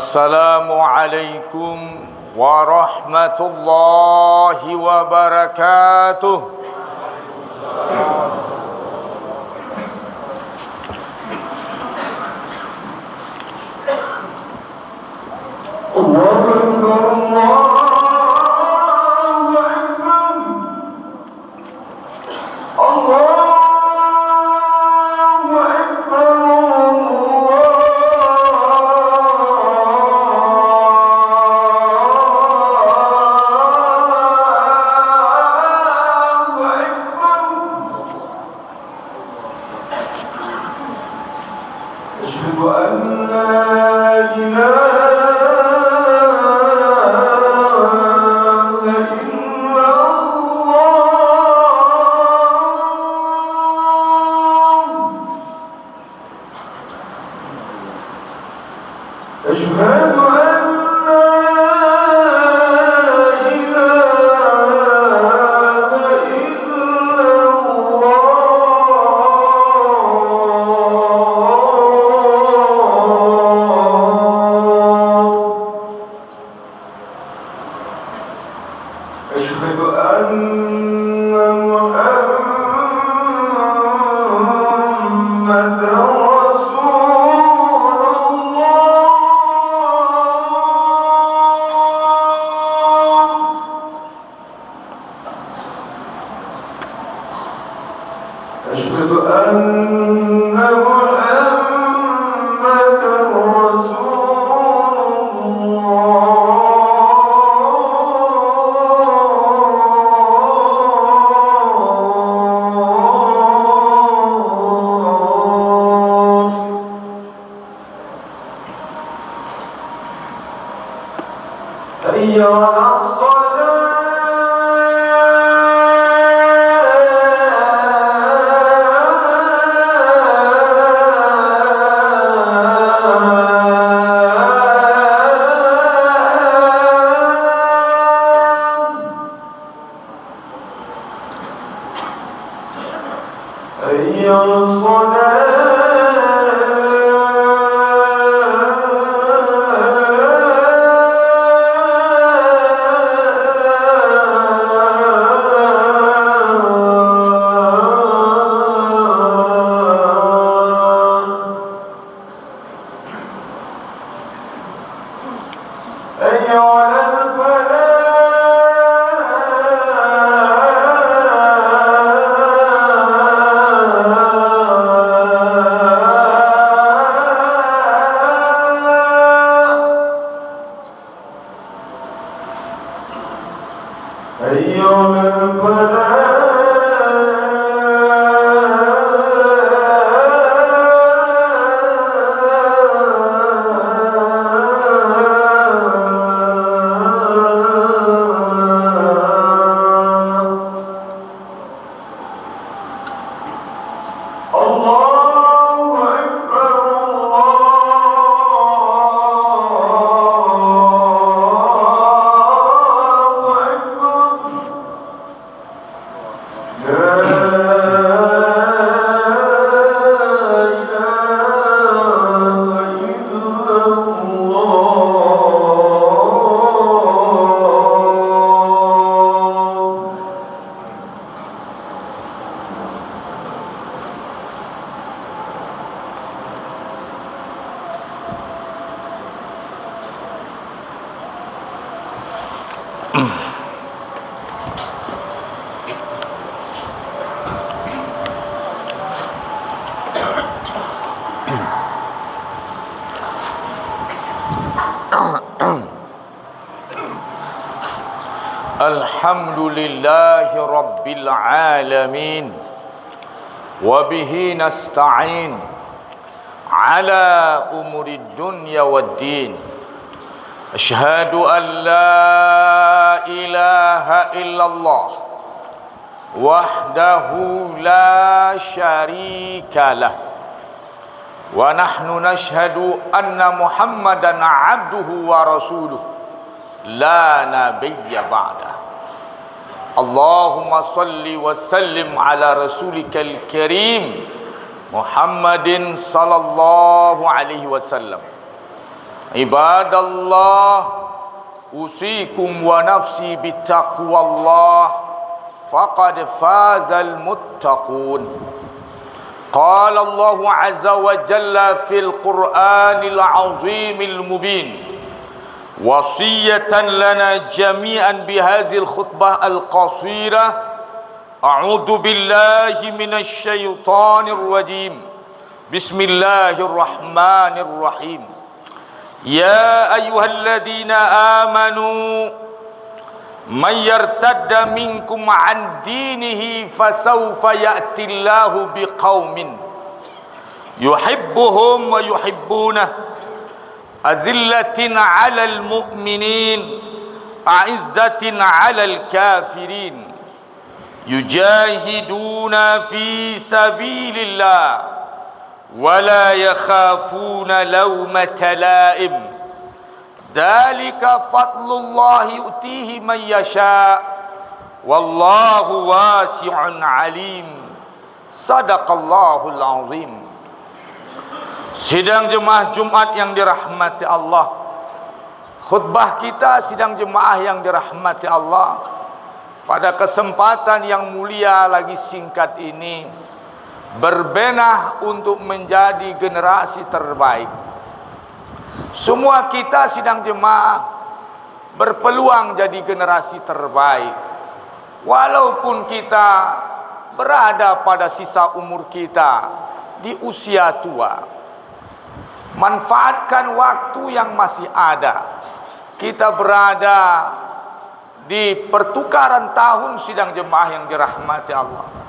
Assalamualaikum warahmatullahi wabarakatuh. Allahu Akbar, Allahu Akbar, Allah. Alhamdulillahi Rabbil Alamin, wabihi nasta'in ala umuri dunya waddin. Ashhadu an la ilaha illallah wahdahu la syarika lah, wa nahnu nashhadu anna Muhammadan abduhu wa rasuluh la nabiyya ba'dah. Allahumma salli wa sallim ala rasulikal karim Muhammadin sallallahu alaihi wasallam Ibadallah, usikum wa nafsi bittaqwallah, faqad fazal muttaqun. Qala Allah azza wa jalla fil Qur'anil azimil mubin, wasiyatan lana jami'an bihazil khutbah al-qasirah. A'udzu billahi minasy syaithanir rajim. Bismillahirrahmanirrahim. Ya ayyuhalladzina amanu man yartadda minkum an dinihi fasawfa ya'tillahu biqaumin yuhibbuhum wa yuhibbunah azillatin 'alal mu'minin a'izzatin 'alal kafirin yujahiduna fi sabilillah wala yakhafuna lawmata laim. Dzalika fadlullahi yu'tihi man yasha wallahu wasi'un alim. Sadaqallahul azim. Sidang jemaah Jumat yang dirahmati Allah, khutbah kita sidang jemaah yang dirahmati Allah, pada kesempatan yang mulia lagi singkat ini, berbenah untuk menjadi generasi terbaik. Semua kita sidang jemaah berpeluang jadi generasi terbaik. Walaupun kita berada pada sisa umur kita di usia tua, manfaatkan waktu yang masih ada. Kita berada di pertukaran tahun sidang jemaah yang dirahmati Allah.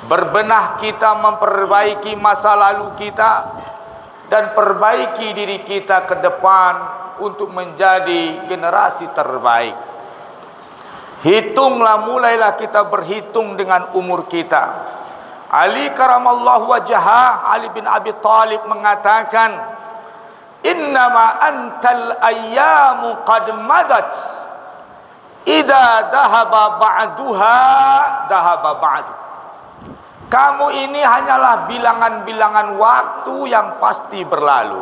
Berbenah kita memperbaiki masa lalu kita dan perbaiki diri kita ke depan untuk menjadi generasi terbaik. Hitunglah, mulailah kita berhitung dengan umur kita. Ali karamallahu wajhah, Ali bin Abi Thalib mengatakan, innama antal ayyamu qad madat, idza dhahaba ba'duha dhahaba ba'du. Kamu ini hanyalah bilangan-bilangan waktu yang pasti berlalu.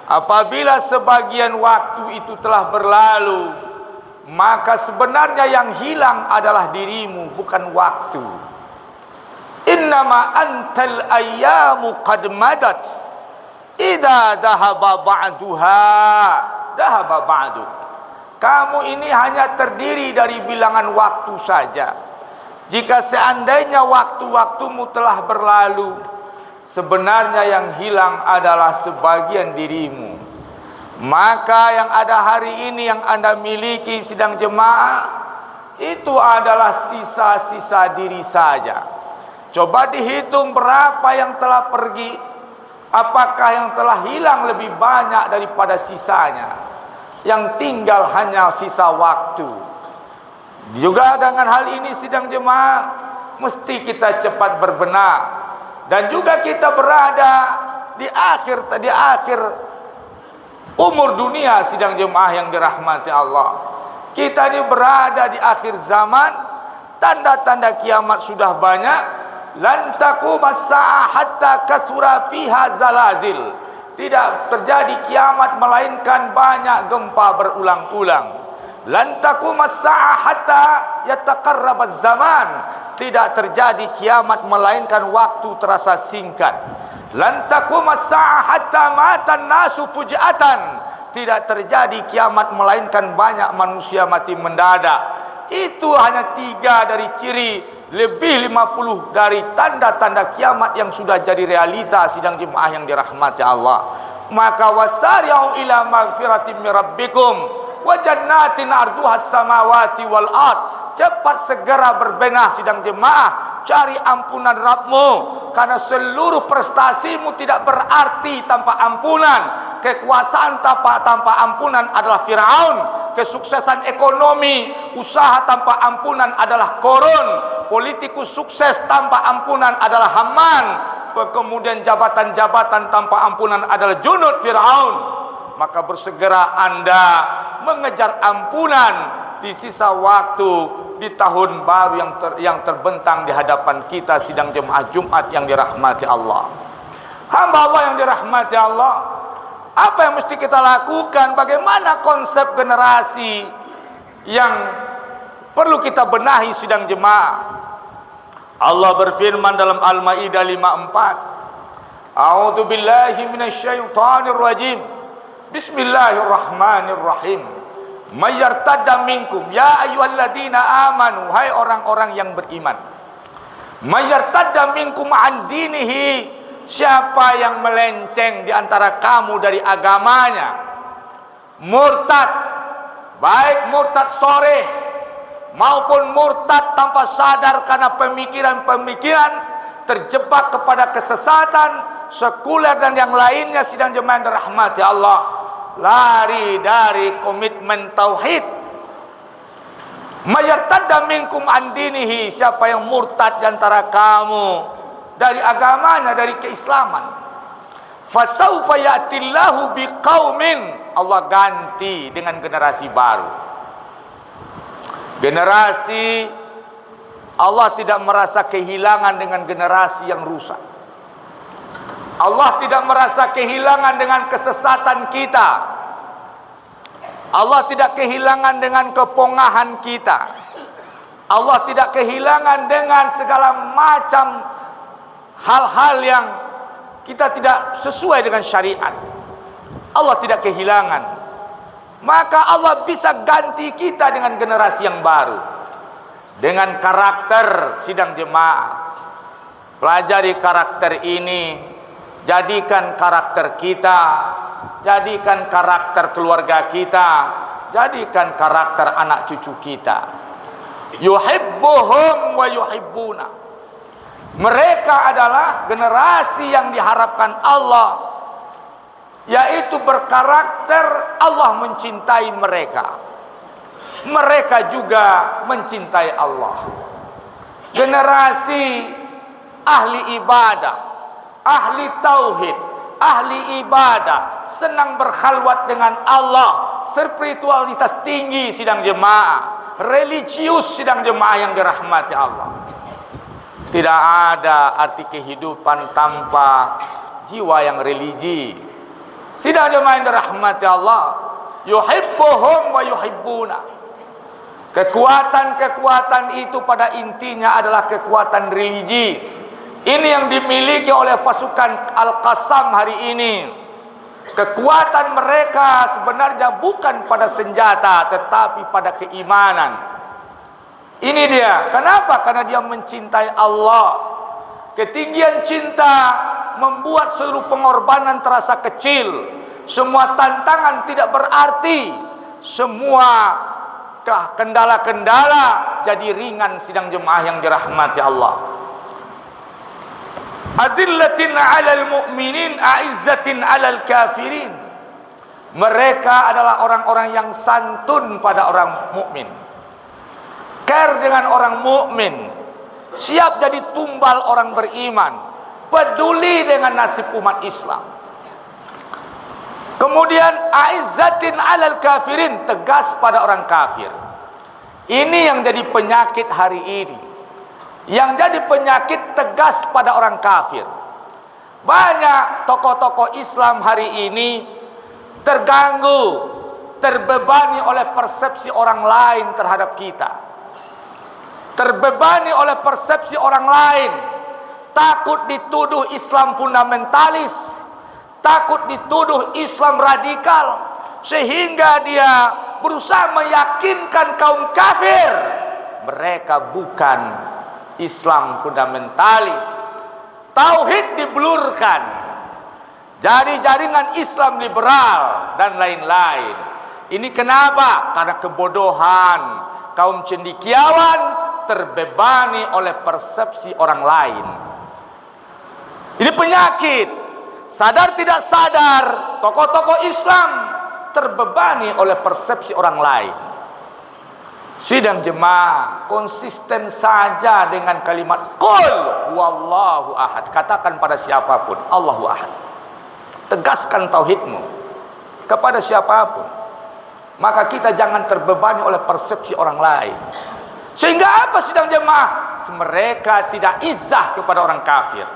Apabila sebagian waktu itu telah berlalu, maka sebenarnya yang hilang adalah dirimu, bukan waktu. Innama antal ayyamu qad madat, idza dhahaba ba'duha dhahaba ba'du. Kamu ini hanya terdiri dari bilangan waktu saja. Jika seandainya waktu-waktumu telah berlalu, sebenarnya yang hilang adalah sebagian dirimu. Maka yang ada hari ini yang Anda miliki sidang jemaah, itu adalah sisa-sisa diri saja. Coba dihitung berapa yang telah pergi. Apakah yang telah hilang lebih banyak daripada sisanya? Yang tinggal hanya sisa waktu. Juga dengan hal ini sidang jemaah, mesti kita cepat berbenah. Dan juga kita berada di akhir umur dunia sidang jemaah yang dirahmati Allah. Kita ini berada di akhir zaman, tanda-tanda kiamat sudah banyak. Lan taqumas saa'ah hatta katsura fiha zalazil. Tidak terjadi kiamat melainkan banyak gempa berulang-ulang. Lan taqumas saa'ah hatta yataqarrabaz zaman. Tidak terjadi kiamat melainkan waktu terasa singkat. Lan taqumas saa'ah hatta matan nasu fujatan. Tidak terjadi kiamat melainkan banyak manusia mati mendadak. Itu hanya 3 dari ciri, lebih 50 dari tanda-tanda kiamat yang sudah jadi realita sidang jemaah yang dirahmati Allah. Maka wasari'u ila maghfiratin min rabbikum wa jannatin arduhas samawati wal ard. Cepat segera berbenah sidang jemaah, cari ampunan Rabbmu, karena seluruh prestasimu tidak berarti tanpa ampunan. Kekuasaan tanpa ampunan adalah Firaun. Kesuksesan ekonomi, usaha tanpa ampunan adalah Korun. Politikus sukses tanpa ampunan adalah Haman. Kemudian jabatan-jabatan tanpa ampunan adalah junud Firaun. Maka bersegera Anda mengejar ampunan di sisa waktu, di tahun baru yang terbentang di hadapan kita sidang jemaah Jumat yang dirahmati Allah. Hamba Allah yang dirahmati Allah, Apa yang mesti kita lakukan? Bagaimana konsep generasi yang perlu kita benahi sidang jemaah? Allah berfirman dalam Al-Maidah 54. A'udzu billahi minasyaitonir rajim. Bismillahirrahmanirrahim. May yartadda minkum, ya ayyuhalladzina amanu, hai orang-orang yang beriman. May yartadda minkum an dinihi, siapa yang melenceng di antara kamu dari agamanya, murtad, baik murtad soreh maupun murtad tanpa sadar karena pemikiran-pemikiran terjebak kepada kesesatan sekuler dan yang lainnya, sidang jemaah yang dirahmati Allah, lari dari komitmen tauhid. Mayartadda minkum an dinihi, siapa yang murtad di antara kamu dari agamanya, dari keislaman, fasaufa ya'tillahu biqaumin, Allah ganti dengan generasi baru. Generasi Allah tidak merasa kehilangan dengan generasi yang rusak. Allah tidak merasa kehilangan dengan kesesatan kita. Allah tidak kehilangan dengan kepongahan kita. Allah tidak kehilangan dengan segala macam hal-hal yang kita tidak sesuai dengan syariat. Allah tidak kehilangan. Maka Allah bisa ganti kita dengan generasi yang baru, dengan karakter, sidang jemaah. Pelajari karakter ini, jadikan karakter kita, jadikan karakter keluarga kita, jadikan karakter anak cucu kita. Yuhibbuhum wa yuhibbuna. Mereka adalah generasi yang diharapkan Allah, yaitu berkarakter Allah mencintai mereka. Mereka juga mencintai Allah. Generasi ahli ibadah, ahli tauhid, ahli ibadah, senang berkhalwat dengan Allah, spiritualitas tinggi, sidang jemaah, religius, sidang jemaah yang dirahmati Allah. Tidak ada arti kehidupan tanpa jiwa yang religi. Sidang jemaah yang dirahmati Allah, yuhibbuhum wa yuhibbuna. Kekuatan-kekuatan itu pada intinya adalah kekuatan religi. Ini yang dimiliki oleh pasukan Al-Qassam hari ini. Kekuatan mereka sebenarnya bukan pada senjata, tetapi pada keimanan. Ini dia. Kenapa? Karena dia mencintai Allah. Ketinggian cinta membuat seluruh pengorbanan terasa kecil. Semua tantangan tidak berarti. Semua kendala-kendala jadi ringan, sidang jemaah yang dirahmati Allah. Azillatin 'alal mu'minin, a'izzatin 'alal kafirin. Mereka adalah orang-orang yang santun pada orang mukmin, care dengan orang mukmin, siap jadi tumbal orang beriman, peduli dengan nasib umat Islam. Kemudian a'izzatin 'alal kafirin, tegas pada orang kafir. Ini yang jadi penyakit hari ini. Yang jadi penyakit tegas pada orang kafir. Banyak tokoh-tokoh Islam hari ini terganggu, terbebani oleh persepsi orang lain terhadap kita. Terbebani oleh persepsi orang lain. Takut dituduh Islam fundamentalis, takut dituduh Islam radikal, sehingga dia berusaha meyakinkan kaum kafir mereka bukan Islam fundamentalis. Tauhid diblurkan jadi jaringan Islam liberal dan lain-lain. Ini kenapa? Karena kebodohan kaum cendekiawan terbebani oleh persepsi orang lain. Ini penyakit. Sadar tidak sadar, tokoh-tokoh Islam terbebani oleh persepsi orang lain. Sidang jemaah, konsisten saja dengan kalimat qul huwallahu ahad. Katakan pada siapapun, Allahu ahad. Tegaskan tauhidmu kepada siapapun. Maka kita jangan terbebani oleh persepsi orang lain. Sehingga apa, sidang jemaah? Mereka tidak izzah kepada orang kafir.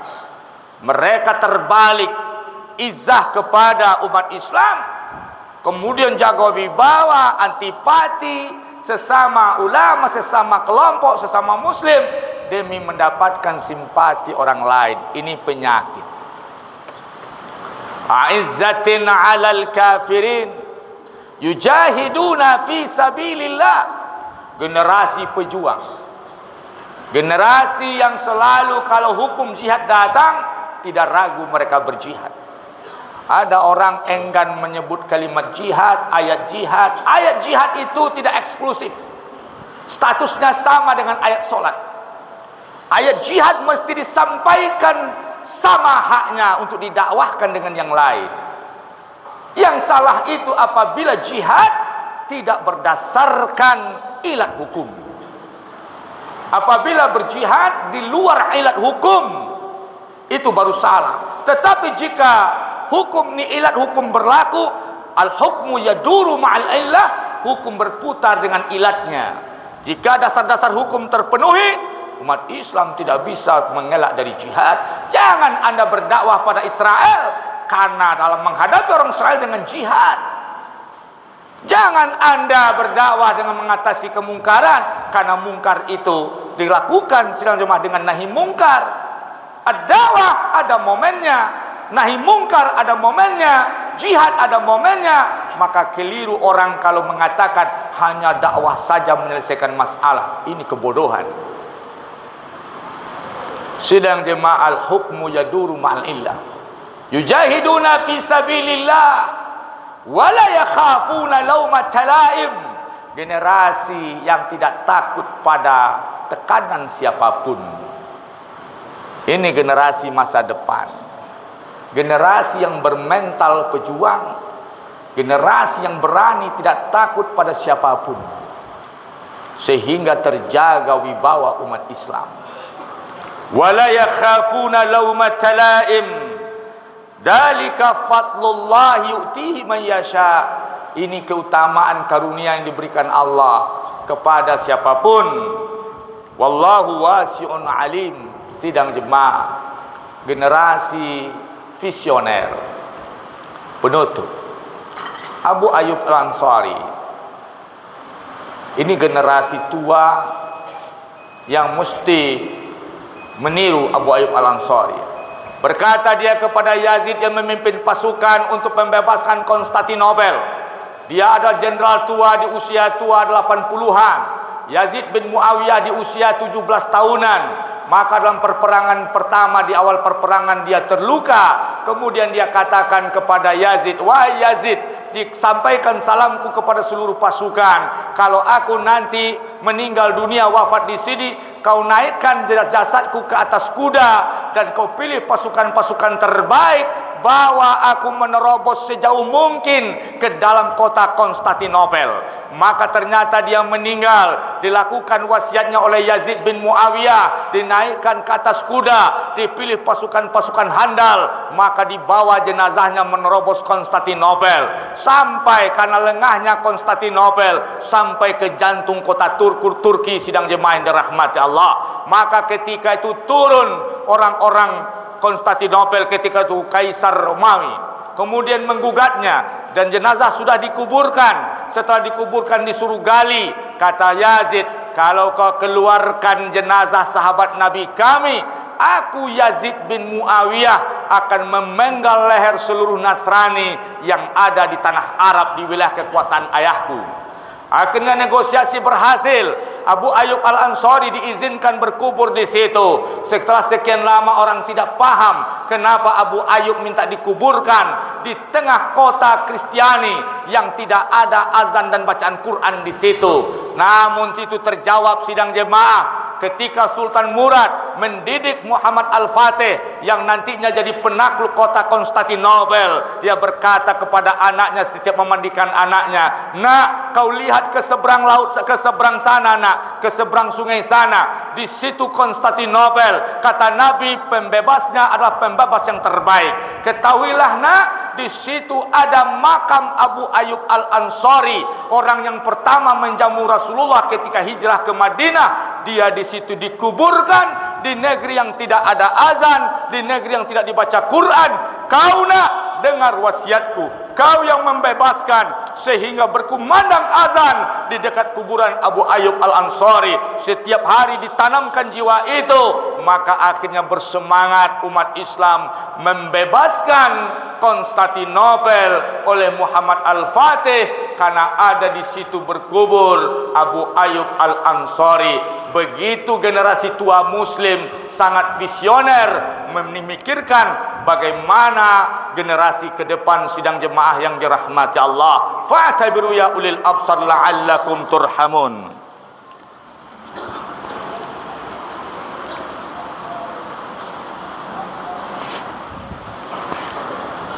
Mereka terbalik izah kepada umat Islam, kemudian jaga wibawa, antipati sesama ulama, sesama kelompok, sesama muslim demi mendapatkan simpati orang lain. Ini penyakit. A'izzatin 'alal kafirin yujahiduna fi sabilillah. Generasi pejuang, generasi yang selalu kalau hukum jihad datang tidak ragu mereka berjihad. Ada orang enggan menyebut kalimat jihad, ayat jihad. Ayat jihad itu tidak eksklusif, statusnya sama dengan ayat solat. Ayat jihad mesti disampaikan sama haknya untuk didakwahkan dengan yang lain. Yang salah itu apabila jihad tidak berdasarkan ilat hukum. Apabila berjihad di luar ilat hukum, itu baru salah. Tetapi jika hukum ni ilat hukum berlaku, al-hukmu yaduru ma'al illah, hukum berputar dengan ilatnya. Jika dasar-dasar hukum terpenuhi, umat Islam tidak bisa mengelak dari jihad. Jangan Anda berdakwah pada Israel karena dalam menghadapi orang Israel dengan jihad. Jangan Anda berdakwah dengan mengatasi kemungkaran karena mungkar itu dilakukan sidang jemaah dengan nahi mungkar. Ad-dawah ada momennya, nahi mungkar ada momennya, jihad ada momennya. Maka keliru orang kalau mengatakan hanya dakwah saja menyelesaikan masalah. Ini kebodohan. Sidang jemaah, al-hukmu yaduru ma'al illah. Yujahiduna fi sabilillah wala yakhafuna laumata laim. Generasi yang tidak takut pada tekanan siapapun. Ini generasi masa depan. Generasi yang bermental pejuang, generasi yang berani tidak takut pada siapapun, sehingga terjaga wibawa umat Islam. Wala yakhafuna laumata laim. Dalika fadlullah yu'tihi man yasha. Ini keutamaan karunia yang diberikan Allah kepada siapapun. Wallahu wasi'un alim. Sidang jemaah, generasi visioner. Penutup, Abu Ayyub Al-Ansari. Ini generasi tua yang mesti meniru Abu Ayyub Al-Ansari. Berkata dia kepada Yazid yang memimpin pasukan untuk membebaskan Konstantinopel. Dia adalah jenderal tua di usia tua 80-an. Yazid bin Muawiyah di usia 17 tahunan. Maka dalam perperangan pertama, di awal perperangan dia terluka. Kemudian dia katakan kepada Yazid, "Wahai Yazid, sampaikan salamku kepada seluruh pasukan. Kalau aku nanti meninggal dunia, wafat di sini, kau naikkan jasadku ke atas kuda dan kau pilih pasukan-pasukan terbaik, bawa aku menerobos sejauh mungkin ke dalam kota Konstantinopel." Maka ternyata dia meninggal. Dilakukan wasiatnya oleh Yazid bin Muawiyah, dinaikkan ke atas kuda, dipilih pasukan-pasukan handal, maka dibawa jenazahnya menerobos Konstantinopel sampai karena lengahnya Konstantinopel sampai ke jantung kota Turki. Sidang jemaah yang dirahmati Allah. Maka ketika itu turun orang-orang Konstantinopel, ketika itu Kaisar Romawi, kemudian menggugatnya dan jenazah sudah dikuburkan. Setelah dikuburkan disuruh gali. Kata Yazid, "Kalau kau keluarkan jenazah sahabat Nabi kami, aku Yazid bin Muawiyah akan memenggal leher seluruh Nasrani yang ada di tanah Arab di wilayah kekuasaan ayahku." Akhirnya negosiasi berhasil. Abu Ayyub Al-Ansari diizinkan berkubur di situ. Setelah sekian lama orang tidak paham kenapa Abu Ayyub minta dikuburkan di tengah kota Kristiani yang tidak ada azan dan bacaan Quran di situ. Namun itu terjawab sidang jemaah ketika Sultan Murad mendidik Muhammad Al-Fatih yang nantinya jadi penakluk kota Konstantinopel. Dia berkata kepada anaknya setiap memandikan anaknya, "Nak, kau lihat ke seberang laut, ke seberang sana, nak, ke seberang sungai sana. Di situ Konstantinopel. Kata Nabi, pembebasnya adalah pembebas yang terbaik. Ketahuilah, nak, di situ ada makam Abu Ayyub Al-Ansari, orang yang pertama menjamu Rasulullah ketika hijrah ke Madinah. Dia di situ dikuburkan di negeri yang tidak ada azan, di negeri yang tidak dibaca Quran. Kau nak dengar wasiatku. Kau yang membebaskan sehingga berkumandang azan di dekat kuburan Abu Ayyub Al-Ansari. Setiap hari ditanamkan jiwa itu, maka akhirnya bersemangat umat Islam membebaskan Konstantinopel oleh Muhammad Al-Fatih, karena ada di situ berkubur Abu Ayyub Al-Ansari. Begitu generasi tua Muslim sangat visioner memikirkan bagaimana generasi ke depan sidang jemaah yang dirahmati Allah. Fa'tabiru ya ulil absar la'allakum turhamun.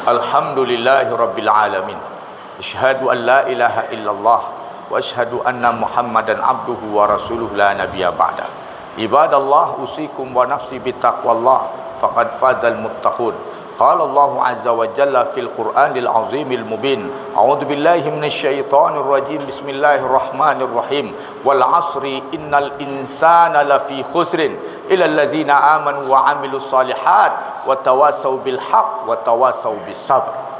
Alhamdulillahi rabbil alamin. Asyhadu an la ilaha illallah wa asyhadu anna Muhammadan abduhu wa rasuluhu la nabiyya ba'da. Ibadallah, usikum wa nafsi bittaqwallah faqad fazal muttaqun. Qala Allah azza wa jalla fil Qur'anil azimil mubin. A'udzu billahi minasy syaithanir rajim. Bismillahirrahmanirrahim. Wal 'asri innal insana lafi khusrin illa allazina amanu wa 'amilus shalihat wa tawassaw bil haqq wa tawassaw bis sabr.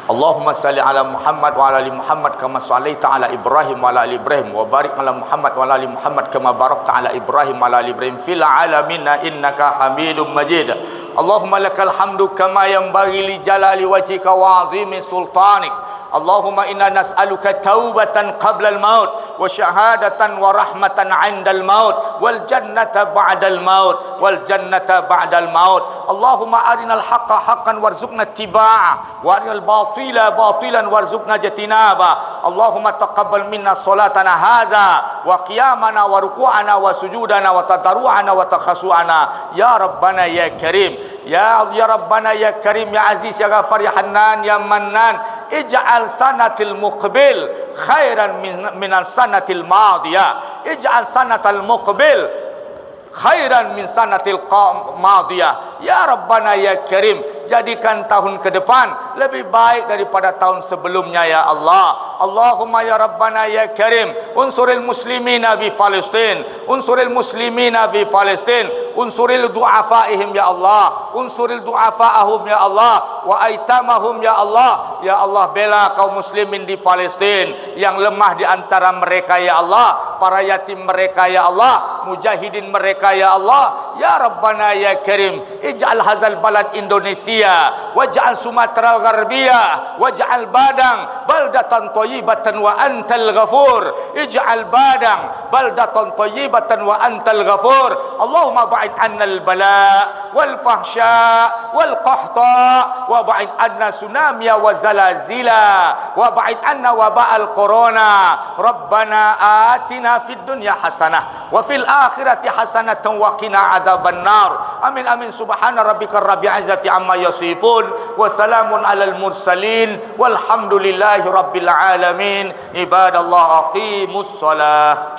Allahumma salli ala Muhammad wa ala ali Muhammad kama sallaita ala Ibrahim wa ala ali Ibrahim wa barik ala Muhammad wa ala ali Muhammad kama barakta ala Ibrahim wa ala ali Ibrahim fil alamin innaka Hamidum Majid. Allahumma lakal hamdu kama yanbaghi li jalali wajhika wa 'azimi sultanik. Allahumma inna nas'aluka taubatan qabla al-maut wa syahadatan wa rahmatan 'inda al-maut wal jannata ba'da al-maut wal jannata ba'da al-maut. Allahumma arinal haqqa haqqan warzuqna ittiba'ah wa arinal batila batilan warzuqna jatinaba. Allahumma taqabbal minna salatana hadza wa qiyamana wa ruku'ana wa sujudana wa tadarru'ana wa takhassu'ana ya rabbana ya karim ya rabbana ya karim ya aziz ya ghafar ya hannan ya mannan. Ij'al sanatil muqbil khairan min sanatil madiyah. Ij'al sanatal muqbil khairan min sanatil madiyah. Ya Rabbana ya Karim, jadikan tahun ke depan lebih baik daripada tahun sebelumnya ya Allah. Allahumma ya Rabbana ya Karim, unsuril muslimina bi Palestin, unsuril muslimina bi Palestin, unsuril du'afaihim ya Allah, unsuril du'afaahum ya Allah, wa aitamahum ya Allah. Ya Allah, bela kaum muslimin di Palestin yang lemah di antara mereka ya Allah, para yatim mereka ya Allah, mujahidin mereka ya Allah. Ya Rabbana ya Karim, ij'al hadzal balad Indonesia, waj'al Sumatera Gharbiyah, waj'al Badang baldatan thayyibatan wa antal ghafur. Ij'al Badang baldatan thayyibatan wa antal ghafur. Allahumma ba'id 'annal bala wal fahsya wal qahta wa ba'id 'anna tsunamiya wa zalazila wa ba'id 'anna waba'al corona. Rabbana atina fid dunya hasanah wa fil akhirati hasanatan wa qina adzaban nar. Amin amin. Subhana rabbika rabbil izzati amma yasifun wa salamun alal mursalin walhamdulillahi rabbil alamin. Ibadallah aqimus salah.